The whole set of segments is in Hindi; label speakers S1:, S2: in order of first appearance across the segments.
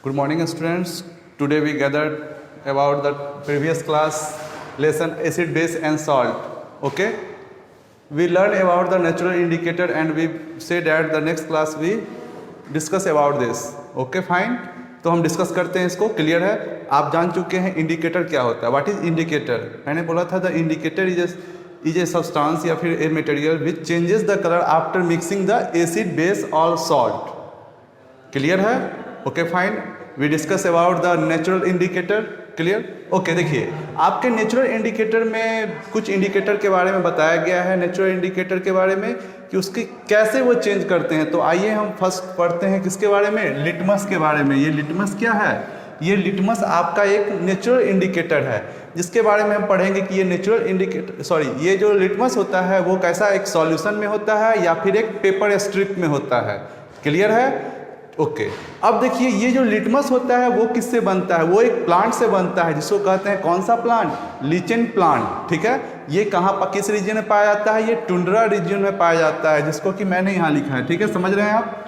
S1: Good morning, students. Today we gathered about the previous class lesson acid, base and salt. Okay, we learned about the natural indicator and we say that the next class we discuss about this. Okay, fine. तो हम डिस्कस करते हैं इसको. क्लियर है? आप जान चुके हैं इंडिकेटर क्या होता है. What is indicator? मैंने बोला था the indicator is a substance या फिर a material which changes the colour after mixing the acid, base और सॉल्ट. क्लियर है? Okay fine. We discuss about the natural indicator. Clear? Okay, देखिए आपके नेचुरल इंडिकेटर में कुछ इंडिकेटर के बारे में बताया गया है. नेचुरल इंडिकेटर के बारे में कि उसकी कैसे वो चेंज करते हैं. तो आइए हम फर्स्ट पढ़ते हैं किसके बारे में, लिटमस के बारे में. ये लिटमस क्या है? ये लिटमस आपका एक नेचुरल इंडिकेटर है जिसके बारे में हम पढ़ेंगे कि ये नेचुरल इंडिकेटर ये जो लिटमस होता है वो कैसा एक सॉल्यूशन में होता है या फिर एक पेपर स्ट्रिप में होता है. क्लियर है? ओके. अब देखिए ये जो लिटमस होता है वो किससे बनता है? वो एक प्लांट से बनता है जिसको कहते हैं कौन सा प्लांट? Lichen plant. ठीक है. ये कहाँ पर किस रीजन में पाया जाता है? ये टुंड्रा रीजन में पाया जाता है जिसको कि मैंने यहाँ लिखा है. ठीक है, समझ रहे हैं आप?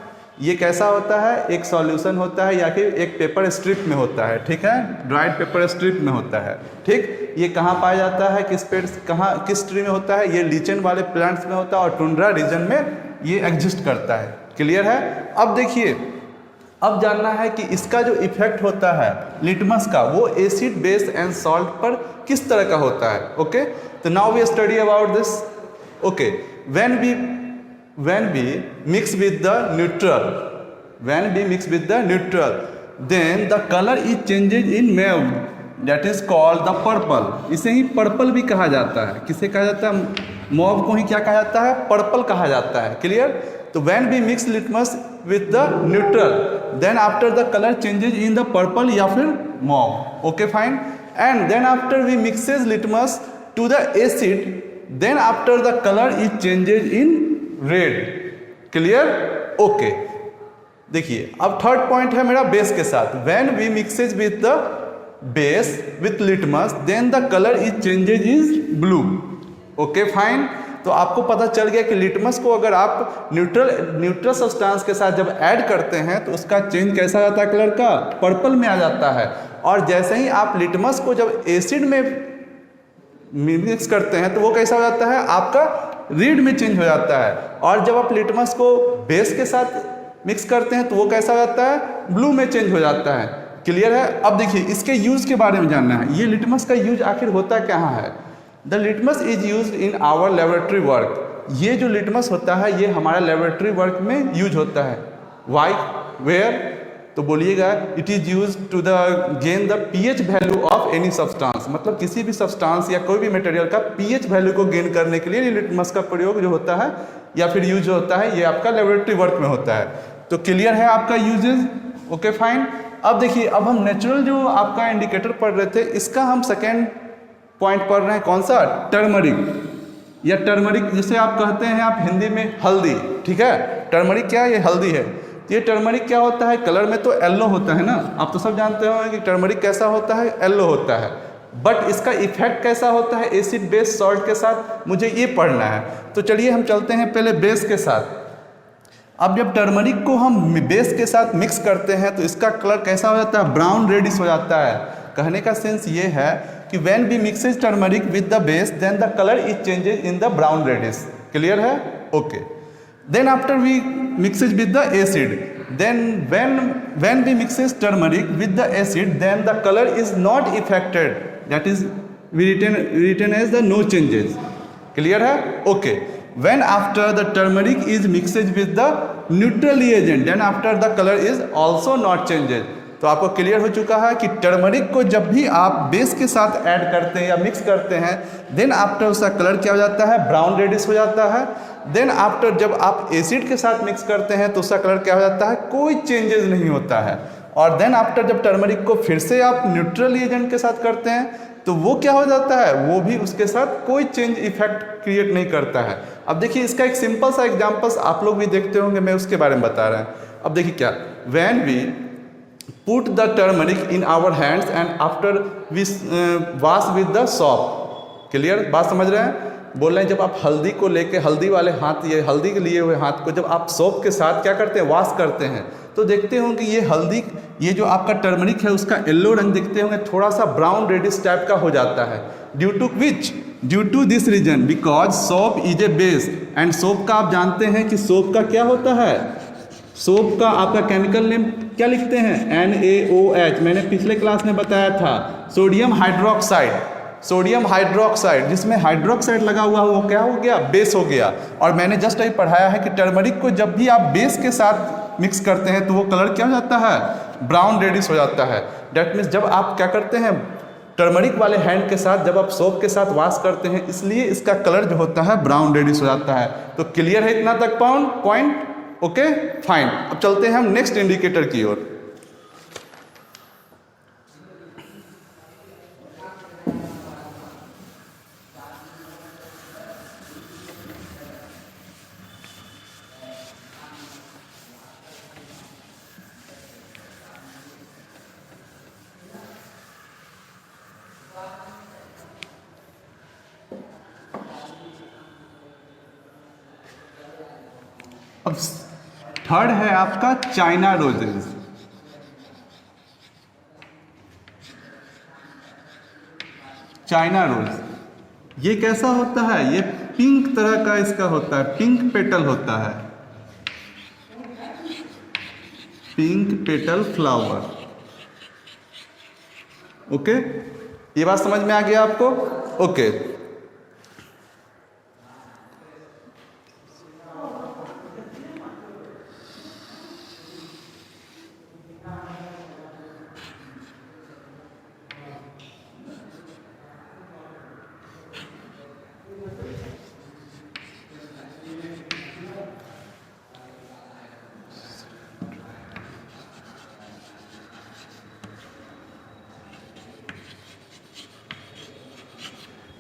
S1: ये कैसा होता है? एक सॉल्यूशन होता है या फिर एक पेपर स्ट्रिप में होता है. ठीक है, ड्राइड पेपर स्ट्रिप में होता है. ठीक. ये कहाँ पाया जाता है? किस पेड़, कहाँ, किस ट्री में होता है? ये लीचेन वाले प्लांट्स में होता है और टुंड्रा रीजन में ये एग्जिस्ट करता है. क्लियर है? अब देखिए, अब जानना है कि इसका जो इफेक्ट होता है लिटमस का वो एसिड, बेस एंड सॉल्ट पर किस तरह का होता है. ओके, तो now we study about this. Okay, when we mix with the neutral, then the color is changes in mauve, that is called the purple. इसे ही पर्पल भी कहा जाता है. किसे कहा जाता है? मॉव को ही क्या कहा जाता है? पर्पल कहा जाता है. क्लियर? तो when we mix litmus with the neutral, then after the color changes in the purple या फिर mauve. Okay, fine. And then after we mixes litmus to the acid, then after the color is changes in red. Clear? Okay. देखिए अब थर्ड पॉइंट है मेरा बेस के साथ. When we mixes with the base with litmus then the colour is changes is blue. Okay fine. तो आपको पता चल गया कि लिटमस को अगर आप न्यूट्रल सब्सटेंस के साथ जब ऐड करते हैं तो उसका चेंज कैसा जाता है? कलर का पर्पल में आ जाता है. और जैसे ही आप लिटमस को जब एसिड में मिक्स करते हैं तो वो कैसा हो जाता है? आपका रेड में चेंज हो जाता है. और जब आप लिटमस को बेस के साथ मिक्स करते हैं तो वो कैसा हो जाता है? ब्लू में चेंज हो जाता है. क्लियर है? अब देखिए इसके यूज के बारे में जानना है. ये लिटमस का यूज आखिर होता कहाँ है? The litmus is use in our laboratory work. ये जो लिटमस होता है ये हमारा लेबोरेटरी वर्क में यूज होता है. Why, where? तो बोलिएगा it is use to the gain the pH value of any substance. मतलब किसी भी सब्सटेंस या कोई भी मटेरियल का पीएच वैल्यू को गेन करने के लिए ये लिटमस का प्रयोग जो होता है या फिर यूज होता है ये आपका लेबोरेटरी वर्क में होता है. तो क्लियर है आपका यूजेज? Okay fine. अब देखिए अब हम नेचुरल जो आपका इंडिकेटर पढ़ रहे थे इसका हम सेकेंड पॉइंट पढ़ रहे हैं. कौन सा? टर्मरिक या टर्मरिक जिसे आप कहते हैं आप हिंदी में हल्दी. ठीक है, टर्मरिक क्या है? ये हल्दी है. ये टर्मरिक क्या होता है? कलर में तो येलो होता है ना. आप तो सब जानते हो कि टर्मरिक कैसा होता है? येलो होता है. बट इसका इफेक्ट कैसा होता है एसिड, बेस, सॉल्ट के साथ? मुझे ये पढ़ना है. तो चलिए हम चलते हैं पहले बेस के साथ. अब जब टर्मरिक को हम बेस के साथ मिक्स करते हैं तो इसका कलर कैसा हो जाता है? ब्राउन रेडिश हो जाता है. कहने का सेंस ये है कि when we mixes turmeric with the base then the colour is changes in the brown reddish. Clear है? Okay. Then after we mixes with the acid, then when we mixes turmeric with the acid, then the color is not affected. That is we written as the no changes. Clear है? Okay. When after the turmeric is mixed with the neutral reagent, then after the color is also not changes. तो आपको क्लियर हो चुका है कि टर्मरिक को जब भी आप बेस के साथ ऐड करते हैं या मिक्स करते हैं देन आफ्टर उसका कलर क्या हो जाता है? ब्राउन रेडिश हो जाता है. देन आफ्टर जब आप एसिड के साथ मिक्स करते हैं तो उसका कलर क्या हो जाता है? कोई चेंजेस नहीं होता है. और देन आफ्टर जब टर्मरिक को फिर से आप न्यूट्रल एजेंट के साथ करते हैं तो वो क्या हो जाता है? वो भी उसके साथ कोई चेंज इफेक्ट क्रिएट नहीं करता है. अब देखिए इसका एक सिंपल सा एग्जाम्पल्स आप लोग भी देखते होंगे, मैं उसके बारे में बता रहा हूँ. अब देखिए क्या, when we put the turmeric in our hands and after we wash with the soap. Clear? बात समझ रहे हैं? बोल रहे हैं जब आप हल्दी को लेके, हल्दी वाले हाथ, ये हल्दी के लिए हुए हाथ को जब आप सोप के साथ क्या करते हैं? वॉश करते हैं तो देखते हो कि ये हल्दी ये जो आपका टर्मरिक है उसका येलो रंग देखते होंगे, थोड़ा सा ब्राउन रेडिश टाइप का हो जाता है। Due to this reason, because soap is a base, and soap का आप जानते हैं कि सोप का क्या होता है, सोप का आपका केमिकल नेम क्या लिखते हैं, NaOH। मैंने पिछले क्लास में बताया था, सोडियम हाइड्रोक्साइड, सोडियम हाइड्रोक्साइड जिसमें हाइड्रोक्साइड लगा हुआ वो क्या हो गया, बेस हो गया। और मैंने जस्ट अभी पढ़ाया है कि टर्मरिक को जब भी आप बेस के साथ मिक्स करते हैं तो वो कलर क्या हो जाता है, ब्राउन रेडिश हो जाता है। डेट मीन्स जब आप क्या करते हैं टर्मरिक वाले हैंड के साथ, जब आप सोप के साथ वॉश करते हैं, इसलिए इसका कलर जो होता है ब्राउन रेडिश हो जाता है। तो क्लियर है इतना तक पॉइंट? Okay fine. अब चलते हैं हम नेक्स्ट इंडिकेटर की ओर। अब थर्ड है आपका चाइना रोजेज। चाइना रोज ये कैसा होता है, ये पिंक तरह का इसका होता है, पिंक पेटल होता है, पिंक पेटल फ्लावर। ओके, ये बात समझ में आ गया आपको? ओके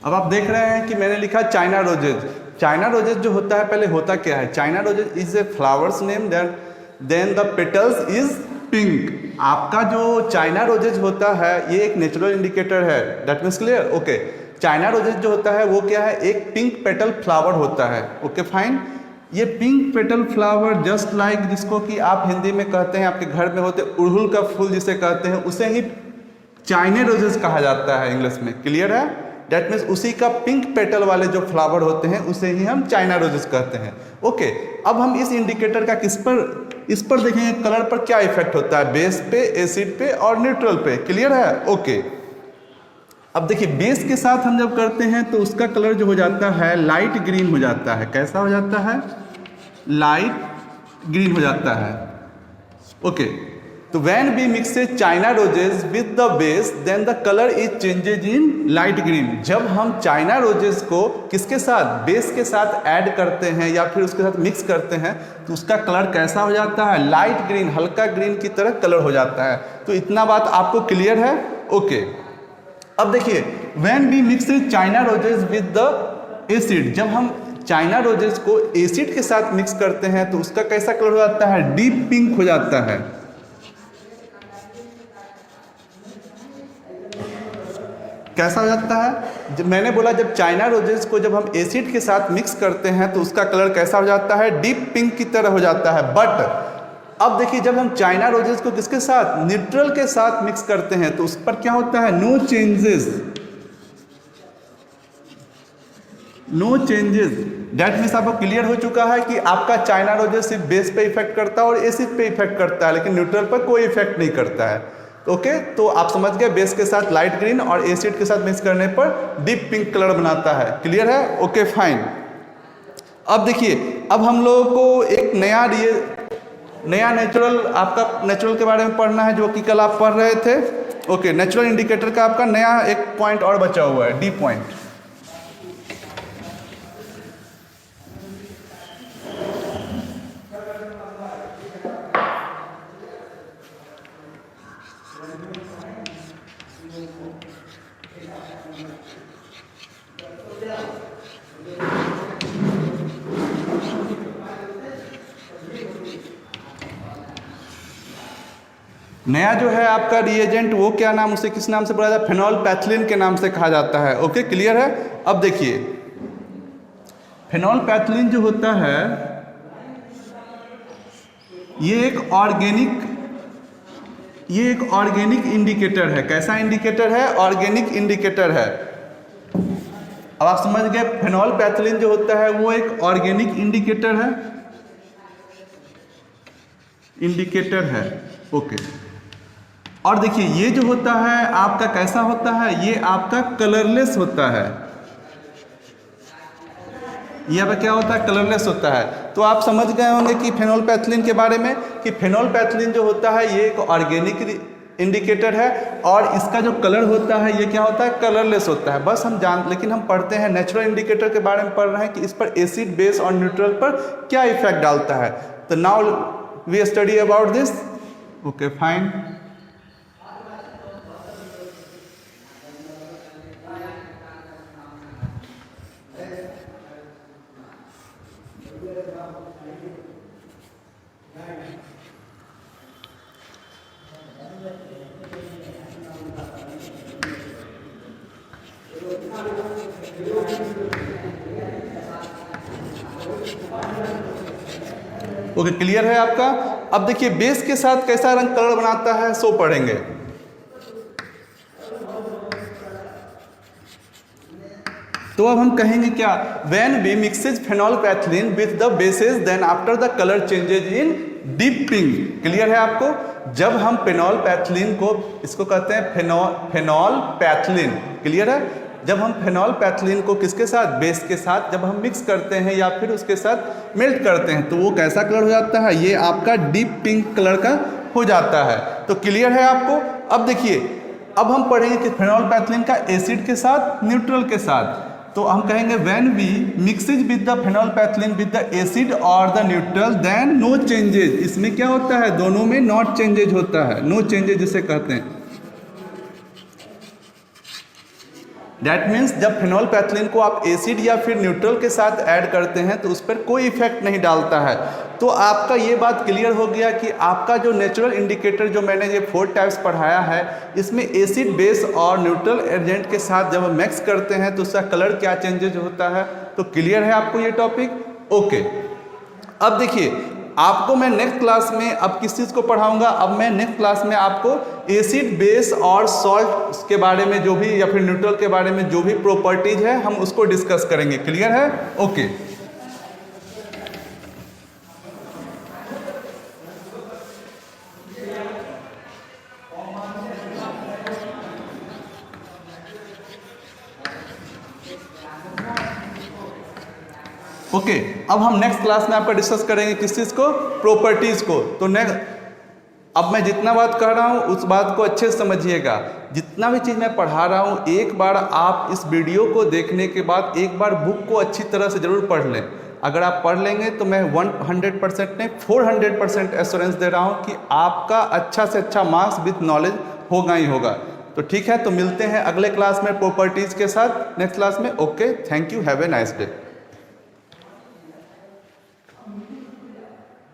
S1: अब आप देख रहे हैं कि मैंने लिखा चाइना रोजेज। चाइना रोजेज जो होता है, पहले होता क्या है, China roses is a flower's name then the petals is pink. आपका जो चाइना रोजेज होता है ये एक नेचुरल इंडिकेटर है, that means clear? Okay, China roses जो होता है वो क्या है, एक पिंक पेटल फ्लावर होता है। Okay fine. ये pink petal flower just like जिसको कि आप हिंदी में कहते हैं, आपके घर में होते उड़हुल का फूल जिसे कहते हैं, उसे ही चाइना रोजेज कहा जाता है इंग्लिश में। क्लियर है? डेट मीन्स उसी का पिंक पेटल वाले जो फ्लावर होते हैं उसे ही हम चाइना रोजेस कहते हैं। ओके, अब हम इस इंडिकेटर का इस पर देखेंगे कलर पर क्या इफेक्ट होता है, बेस पे, एसिड पे और न्यूट्रल पे। क्लियर है? ओके, अब देखिए बेस के साथ हम जब करते हैं तो उसका कलर जो हो जाता है लाइट ग्रीन हो जाता है। कैसा हो जाता है? लाइट ग्रीन हो जाता है। ओके, तो when we mix a China roses with the base, then the color is changes in light green। जब हम चाइना रोजेस को किसके साथ, बेस के साथ ऐड करते हैं या फिर उसके साथ मिक्स करते हैं तो उसका कलर कैसा हो जाता है, लाइट ग्रीन, हल्का ग्रीन की तरह कलर हो जाता है। तो इतना बात आपको क्लियर है? ओके, अब देखिए when we mix a China roses with the acid, जब हम चाइना रोजेस को एसिड के साथ मिक्स करते हैं तो उसका कैसा कलर हो जाता है, डीप पिंक हो जाता है। कैसा हो जाता है? जब मैंने बोला जब चाइना रोजेस को जब हम एसिड के साथ मिक्स करते हैं तो उसका कलर कैसा हो जाता है, डीप पिंक की तरह हो जाता है। बट अब देखिए जब हम चाइना रोजेस को किसके साथ, न्यूट्रल के साथ मिक्स करते हैं तो उस पर क्या होता है, no changes, no changes. That means आपको क्लियर हो चुका है कि आपका चाइना रोजेस सिर्फ बेस पे इफेक्ट करता है और एसिड पे इफेक्ट करता है, लेकिन न्यूट्रल पर कोई इफेक्ट नहीं करता है। ओके, तो आप समझ गए बेस के साथ लाइट ग्रीन और एसिड के साथ मिक्स करने पर डीप पिंक कलर बनाता है। क्लियर है? Okay fine. अब देखिए अब हम लोगों को एक नया नेचुरल, आपका नेचुरल के बारे में पढ़ना है जो कि कल आप पढ़ रहे थे। ओके, नेचुरल इंडिकेटर का आपका नया एक पॉइंट और बचा हुआ है, डी पॉइंट। नया जो है आपका रिएजेंट वो क्या नाम, उसे किस नाम से बुलाया जाता है, फेनोल्फैथलीन के नाम से कहा जाता है। ओके, क्लियर है? अब देखिए फेनोल्फैथलीन जो होता है ये एक ऑर्गेनिक ये एक ऑर्गेनिक इंडिकेटर है। कैसा इंडिकेटर है? ऑर्गेनिक इंडिकेटर है। अब आप समझ गए, फेनॉल पैथिलीन जो होता है वो एक ऑर्गेनिक इंडिकेटर है, ओके। और देखिए ये जो होता है आपका कैसा होता है? ये आपका कलरलेस होता है। ये अब क्या होता है? कलरलेस होता है। तो आप समझ गए होंगे कि फेनॉल पैथिलीन के बारे में, कि फेनॉल पैथिलीन जो होता है ये एक ऑर्गेनिक इंडिकेटर है और इसका जो कलर होता है ये क्या होता है? कलरलेस होता है। बस हम लेकिन हम पढ़ते हैं नेचुरल इंडिकेटर के बारे में पढ़ रहे हैं कि इस पर एसिड, बेस और न्यूट्रल पर क्या इफेक्ट डालता है। तो now we study about this, okay fine. Okay, clear है आपका। अब देखिए बेस के साथ कैसा रंग कलर बनाता है सो पढ़ेंगे। तो अब हम कहेंगे क्या? When we mixes phenolphthalein with the bases then after the colour changes in deep pink. Clear है आपको? जब हम फेनॉल पैथिलीन को, इसको कहते हैं फेनॉल पैथिलीन, क्लियर है? जब हम फेनॉल पैथिलीन को किसके साथ? बेस के साथ जब हम मिक्स करते हैं या फिर उसके साथ मेल्ट करते हैं तो वो कैसा कलर हो जाता है? ये आपका डीप पिंक कलर का हो जाता है। तो क्लियर है आपको? अब देखिए, अब हम पढ़ेंगे कि फेनॉल पैथिलीन का एसिड के साथ, न्यूट्रल के साथ। तो हम कहेंगे when we mixes with the phenolphthalein with the acid और the neutral then no changes. इसमें क्या होता है? दोनों में नॉट चेंजेज होता है, नो चेंजेज जिसे कहते हैं। दैट मीन्स जब फेनॉल पैथिलीन को आप एसिड या फिर न्यूट्रल के साथ ऐड करते हैं तो उस पर कोई इफेक्ट नहीं डालता है। तो आपका ये बात क्लियर हो गया कि आपका जो नेचुरल इंडिकेटर जो मैंने ये 4 टाइप्स पढ़ाया है, इसमें एसिड, बेस और न्यूट्रल एजेंट के साथ जब हम मिक्स करते हैं तो उसका कलर क्या चेंजेज होता है। तो क्लियर है आपको ये टॉपिक? ओके। अब देखिए आपको मैं नेक्स्ट क्लास में अब किस चीज़ को पढ़ाऊंगा? अब मैं नेक्स्ट क्लास में आपको एसिड, बेस और सॉल्ट के बारे में जो भी, या फिर न्यूट्रल के बारे में जो भी प्रॉपर्टीज है हम उसको डिस्कस करेंगे। क्लियर है? ओके। ओके, अब हम नेक्स्ट क्लास में आपका डिस्कस करेंगे किस चीज़ को? प्रॉपर्टीज को। तो अब मैं जितना बात कह रहा हूँ उस बात को अच्छे से समझिएगा। जितना भी चीज़ मैं पढ़ा रहा हूँ एक बार आप इस वीडियो को देखने के बाद एक बार बुक को अच्छी तरह से ज़रूर पढ़ लें। अगर आप पढ़ लेंगे तो मैं 100% नहीं 400% एश्योरेंस दे रहा हूँ कि आपका अच्छा से अच्छा मार्क्स विथ नॉलेज होगा ही होगा। तो ठीक है, तो मिलते हैं अगले क्लास में प्रॉपर्टीज़ के साथ नेक्स्ट क्लास में। Okay, thank you, have a nice day.